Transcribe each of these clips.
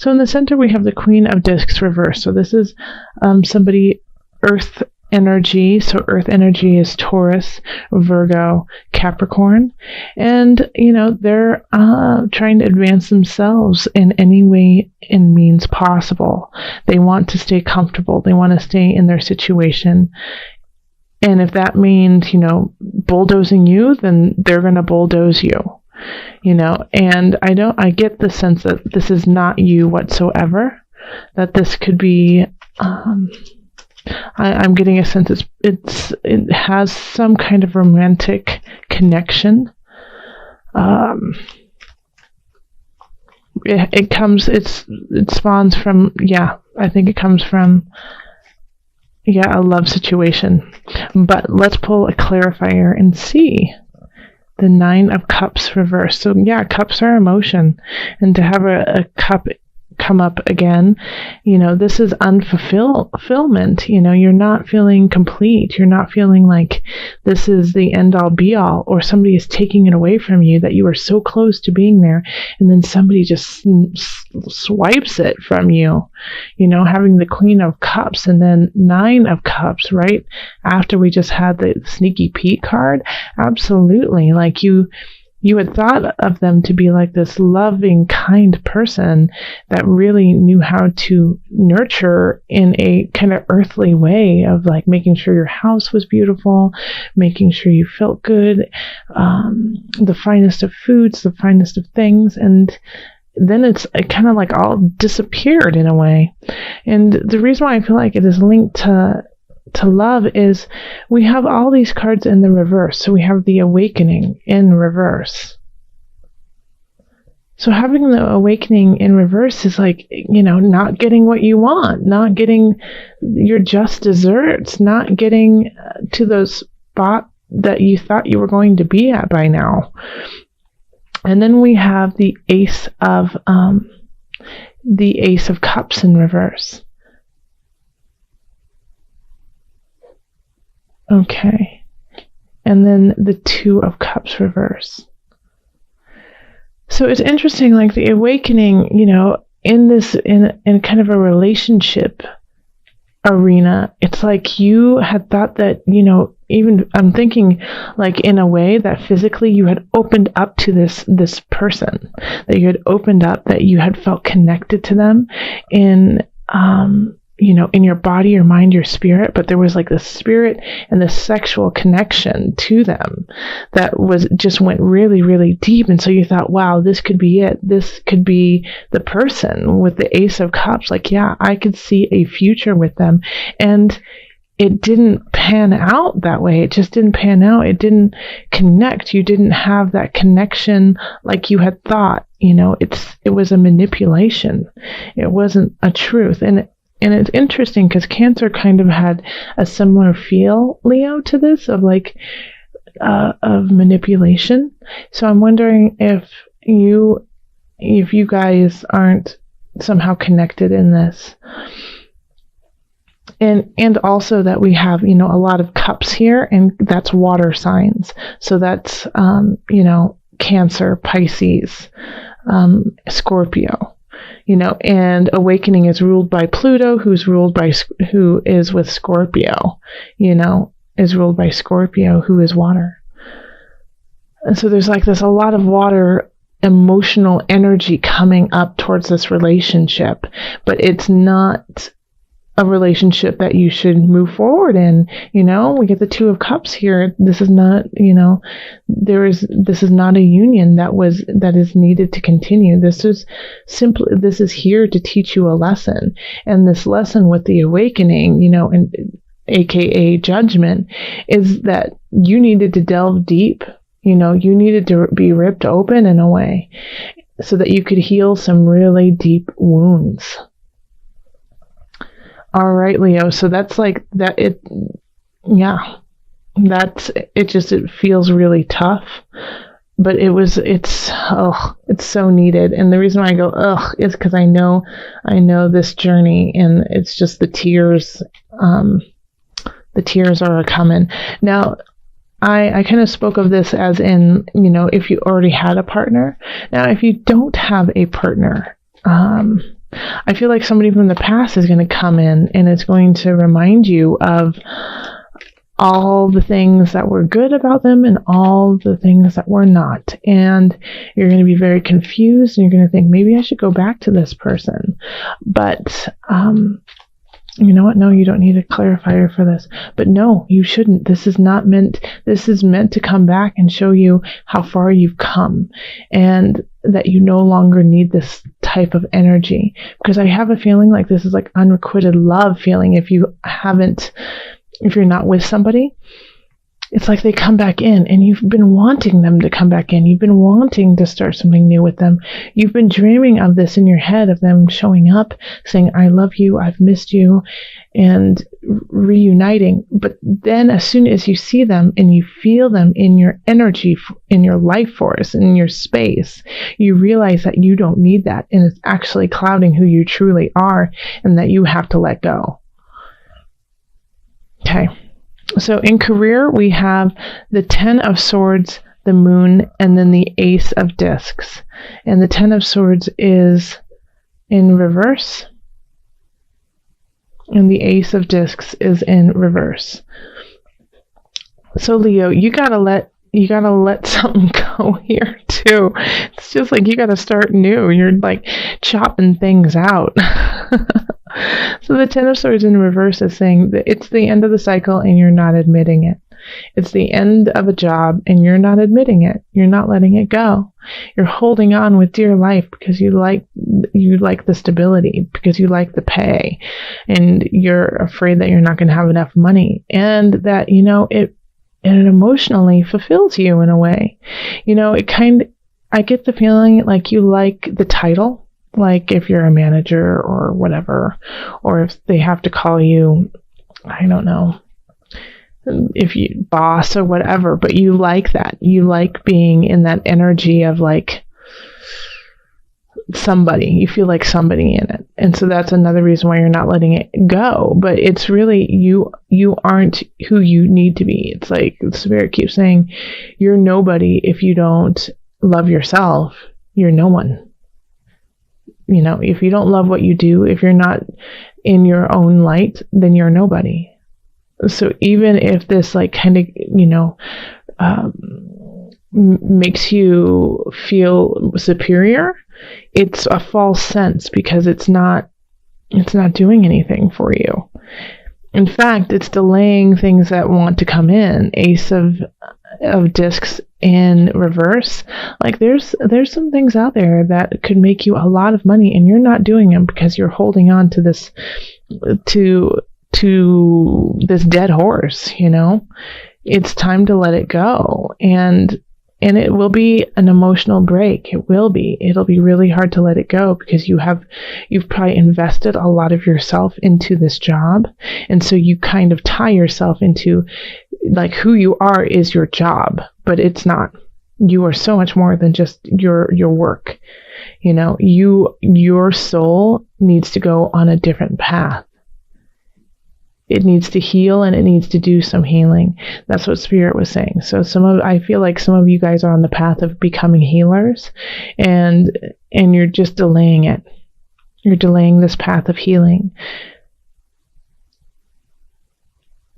So in the center, we have the Queen of Discs reversed. So this is somebody, Earth energy. So Earth energy is Taurus, Virgo, Capricorn. And, they're trying to advance themselves in any way and means possible. They want to stay comfortable. They want to stay in their situation. And if that means, bulldozing you, then they're going to bulldoze you. And I get the sense that this is not you whatsoever, that this could be, I'm getting a sense it has some kind of romantic connection. It spawns from, I think it comes from, a love situation. But let's pull a clarifier and see. The 9 of Cups reversed. So cups are emotion. And to have a cup come up again, this is unfulfillment. You're not feeling complete. You're not feeling like this is the end all be all, or somebody is taking it away from you, that you were so close to being there, and then somebody just swipes it from you. Having the Queen of Cups and then 9 of Cups right after we just had the Sneaky Pete card. Absolutely. Like you had thought of them to be like this loving, kind person that really knew how to nurture in a kind of earthly way of like making sure your house was beautiful, making sure you felt good, the finest of foods, the finest of things. And then it kind of like all disappeared in a way. And the reason why I feel like it is linked to love is we have all these cards in the reverse. So we have the Awakening in reverse. So having the Awakening in reverse is like, not getting what you want, not getting your just desserts, not getting to those spots that you thought you were going to be at by now. And then we have the Ace of Cups in reverse. Okay. And then the 2 of Cups reverse. So it's interesting, like the Awakening, in kind of a relationship arena, it's like you had thought that, even I'm thinking like in a way that physically you had opened up to this person, that you had opened up, that you had felt connected to them in, in your body, your mind, your spirit, but there was like the spirit and the sexual connection to them that just went really, really deep. And so you thought, wow, this could be it. This could be the person with the Ace of Cups. Like, I could see a future with them. And it didn't pan out that way. It just didn't pan out. It didn't connect. You didn't have that connection like you had thought. It was a manipulation. It wasn't a truth. And it's interesting because Cancer kind of had a similar feel, Leo, to this of manipulation. So I'm wondering if you guys aren't somehow connected in this. And also that we have, a lot of cups here, and that's water signs. So that's, Cancer, Pisces, Scorpio. And Awakening is ruled by Pluto, who is with Scorpio, is ruled by Scorpio, who is water. And so there's like a lot of water emotional energy coming up towards this relationship, but it's not a relationship that you should move forward in. We get the 2 of Cups here. This is not, this is not a union that is needed to continue. This is here to teach you a lesson. And this lesson with the Awakening, and AKA judgment, is that you needed to delve deep. You needed to be ripped open in a way so that you could heal some really deep wounds. All right, Leo. So that's like that. It feels really tough, but it's so needed. And the reason why I go, is because I know this journey, and it's just the tears are coming. Now, I kind of spoke of this as in, if you already had a partner. Now, if you don't have a partner, I feel like somebody from the past is going to come in and it's going to remind you of all the things that were good about them and all the things that were not. And you're going to be very confused and you're going to think, maybe I should go back to this person. But, you know what? No, you don't need a clarifier for this. But no, you shouldn't. This is meant to come back and show you how far you've come and that you no longer need this type of energy. Because I have a feeling like this is like unrequited love feeling if you're not with somebody. It's like they come back in and you've been wanting them to come back in. You've been wanting to start something new with them. You've been dreaming of this in your head, of them showing up, saying, I love you, I've missed you, and reuniting. But then as soon as you see them and you feel them in your energy, in your life force, in your space, you realize that you don't need that. And it's actually clouding who you truly are and that you have to let go. Okay. So in career, we have the 10 of Swords, the Moon, and then the Ace of Discs. And the 10 of Swords is in reverse. And the Ace of Discs is in reverse. So Leo, you gotta let something go here too. It's just like you gotta start new. You're like chopping things out. So the 10 of Swords in reverse is saying that it's the end of the cycle and you're not admitting it. It's the end of a job and you're not admitting it. You're not letting it go. You're holding on with dear life because you like the stability, because you like the pay, and you're afraid that you're not going to have enough money, and that, you know, it emotionally fulfills you in a way. You know, I get the feeling like you like the title. Like if you're a manager or whatever, or if they have to call you, I don't know, if you boss or whatever, but you like that. You like being in that energy of like somebody. You feel like somebody in it. And so that's another reason why you're not letting it go. But it's really, you aren't who you need to be. It's like the Spirit keeps saying, you're nobody if you don't love yourself. You're no one. You know, if you don't love what you do, if you're not in your own light, then you're nobody. So even if this like kind of, you know, makes you feel superior, it's a false sense because it's not doing anything for you. In fact, it's delaying things that want to come in. Ace of Discs in reverse. Like there's some things out there that could make you a lot of money and you're not doing them because you're holding on to this to this dead horse, you know. It's time to let it go. And it will be an emotional break. It'll be really hard to let it go because you've probably invested a lot of yourself into this job. And so you kind of tie yourself into like who you are is your job, but it's not. You are so much more than just your work. You know, your soul needs to go on a different path. It needs to heal and it needs to do some healing. That's what Spirit was saying. So I feel like some of you guys are on the path of becoming healers and you're just delaying it. You're delaying this path of healing.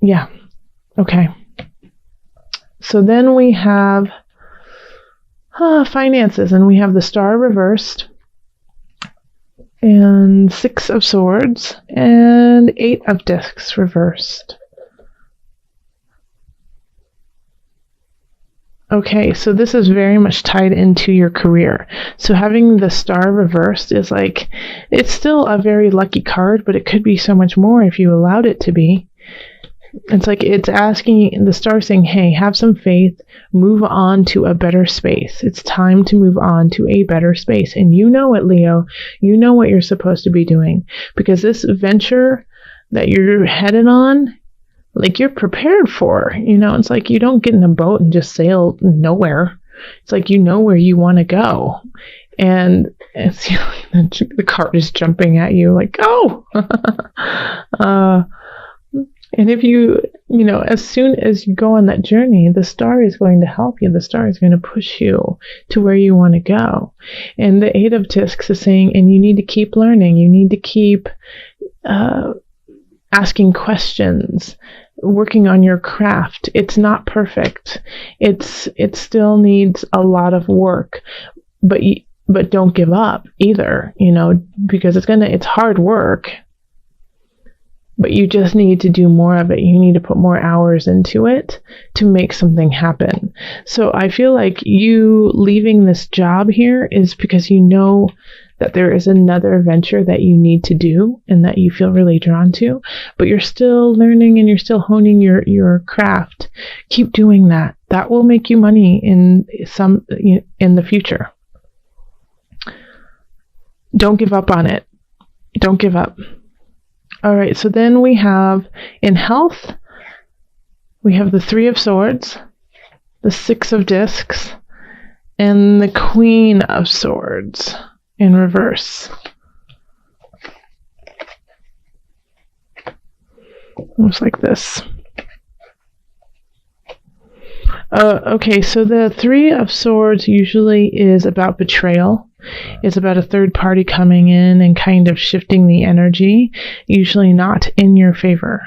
Yeah. Okay. So then we have finances, and we have the Star reversed, and 6 of Swords, and 8 of Discs reversed. Okay, so this is very much tied into your career. So having the Star reversed is like, it's still a very lucky card, but it could be so much more if you allowed it to be. It's like it's asking, the Star saying, hey, have some faith, move on to a better space. It's time to move on to a better space. And you know it, Leo. You know what you're supposed to be doing. Because this venture that you're headed on, like you're prepared for, you know, it's like you don't get in a boat and just sail nowhere. It's like you know where you want to go. And it's, you know, the card is jumping at you like, go! And if as soon as you go on that journey, the star is going to help you. The star is going to push you to where you want to go. And the Eight of Discs is saying, and you need to keep learning. You need to keep asking questions, working on your craft. It's not perfect. It still needs a lot of work, but don't give up either, because it's hard work. But you just need to do more of it. You need to put more hours into it to make something happen. So I feel like you leaving this job here is because you know that there is another venture that you need to do and that you feel really drawn to, but you're still learning and you're still honing your craft. Keep doing that. That will make you money in the future. Don't give up on it. Don't give up. All right, so then we have, in health, we have the Three of Swords, the Six of Discs, and the Queen of Swords in reverse. Almost like this. Okay, so the Three of Swords usually is about betrayal. It's about a third party coming in and kind of shifting the energy, usually not in your favor.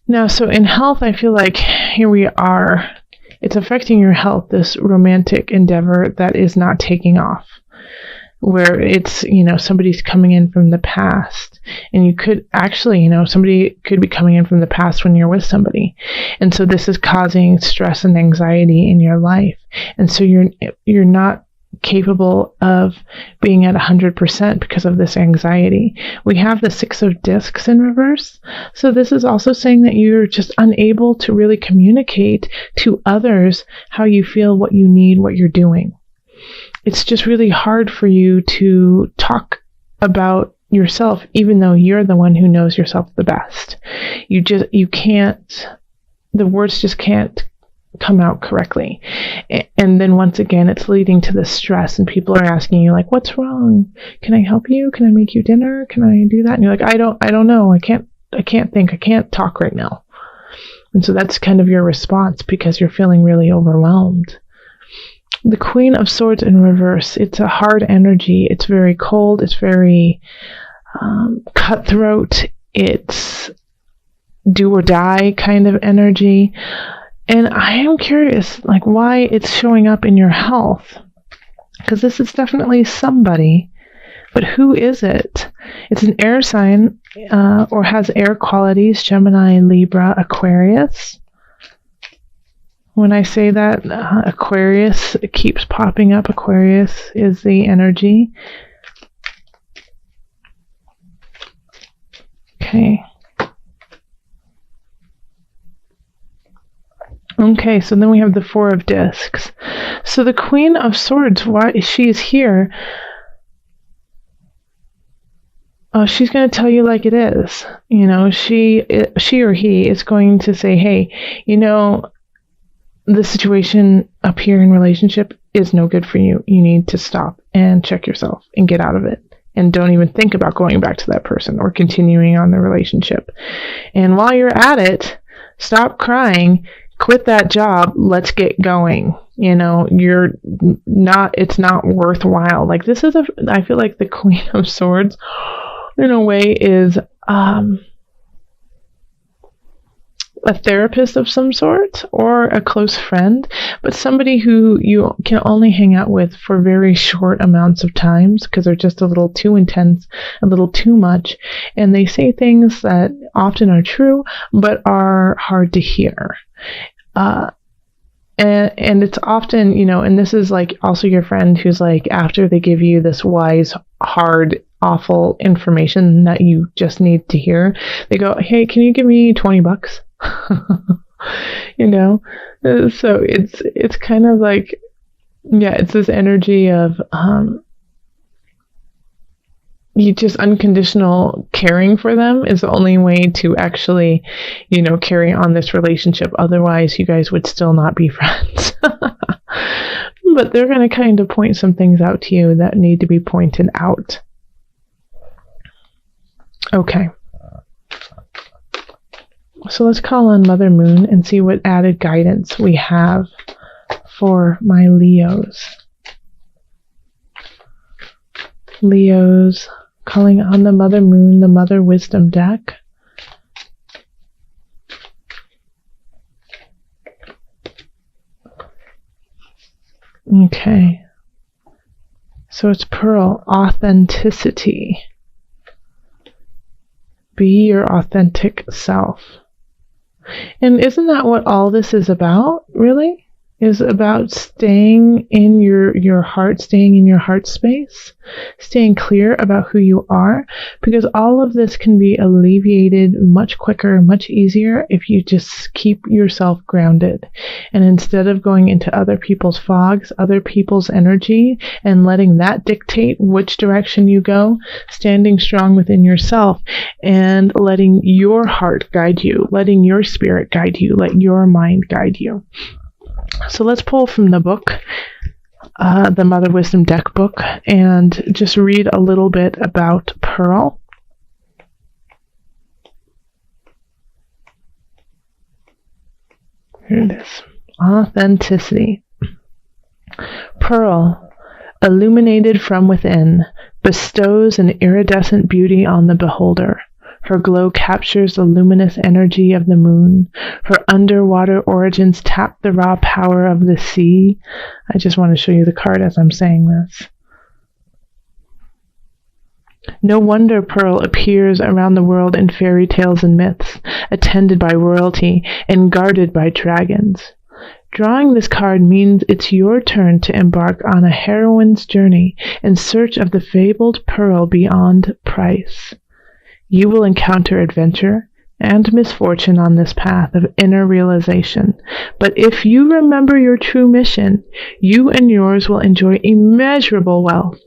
Now, so in health, I feel like here we are. It's affecting your health, this romantic endeavor that is not taking off, where it's, somebody's coming in from the past, and you could actually, somebody could be coming in from the past when you're with somebody. And so this is causing stress and anxiety in your life. And so you're not capable of being at 100% because of this anxiety. We have the Six of Discs in reverse. So this is also saying that you're just unable to really communicate to others how you feel, what you need, what you're doing. It's just really hard for you to talk about yourself, even though you're the one who knows yourself the best. You can't, the words just can't come out correctly. And then once again, it's leading to this stress, and people are asking you, like, what's wrong? Can I help you? Can I make you dinner? Can I do that? And you're like, I don't know. I can't think. I can't talk right now. And so that's kind of your response because you're feeling really overwhelmed. The Queen of Swords in reverse, it's a hard energy. It's very cold. It's very cutthroat. It's do or die kind of energy. And I am curious, why it's showing up in your health. Because this is definitely somebody. But who is it? It's an air sign or has air qualities, Gemini, Libra, Aquarius. When I say that, Aquarius keeps popping up. Aquarius is the energy. Okay. Okay, so then we have the Four of Discs. So the Queen of Swords, why she's here, she's going to tell you like it is. She or he is going to say, hey, the situation up here in relationship is no good for you. You need to stop and check yourself and get out of it. And don't even think about going back to that person or continuing on the relationship. And while you're at it, stop crying. Quit that job. Let's get going. It's not worthwhile. I feel like the Queen of Swords in a way is a therapist of some sort or a close friend, but somebody who you can only hang out with for very short amounts of times because they're just a little too intense, a little too much, and they say things that often are true but are hard to hear. And it's often, and this is also your friend who's after they give you this wise, hard, awful information that you just need to hear, they go, hey, can you give me $20? So it's kind of it's this energy of you just unconditional caring for them is the only way to actually carry on this relationship. Otherwise you guys would still not be friends. But they're going to kind of point some things out to you that need to be pointed out. Okay. So let's call on Mother Moon and see what added guidance we have for my Leos. Leos, calling on the Mother Moon, the Mother Wisdom deck. Okay. So it's Pearl, authenticity. Be your authentic self. And isn't that what all this is about, really? Is about staying in your heart, staying in your heart space, staying clear about who you are, because all of this can be alleviated much quicker, much easier if you just keep yourself grounded. And instead of going into other people's fogs, other people's energy, and letting that dictate which direction you go, standing strong within yourself and letting your heart guide you, letting your spirit guide you, let your mind guide you. So let's pull from the book, the Mother Wisdom deck book, and just read a little bit about Pearl. Here it is. Authenticity. Pearl, illuminated from within, bestows an iridescent beauty on the beholder. Her glow captures the luminous energy of the moon. Her underwater origins tap the raw power of the sea. I just want to show you the card as I'm saying this. No wonder Pearl appears around the world in fairy tales and myths, attended by royalty and guarded by dragons. Drawing this card means it's your turn to embark on a heroine's journey in search of the fabled pearl beyond price. You will encounter adventure and misfortune on this path of inner realization. But if you remember your true mission, you and yours will enjoy immeasurable wealth.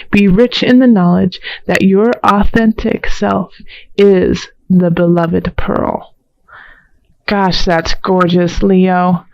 Be rich in the knowledge that your authentic self is the beloved pearl. Gosh, that's gorgeous, Leo.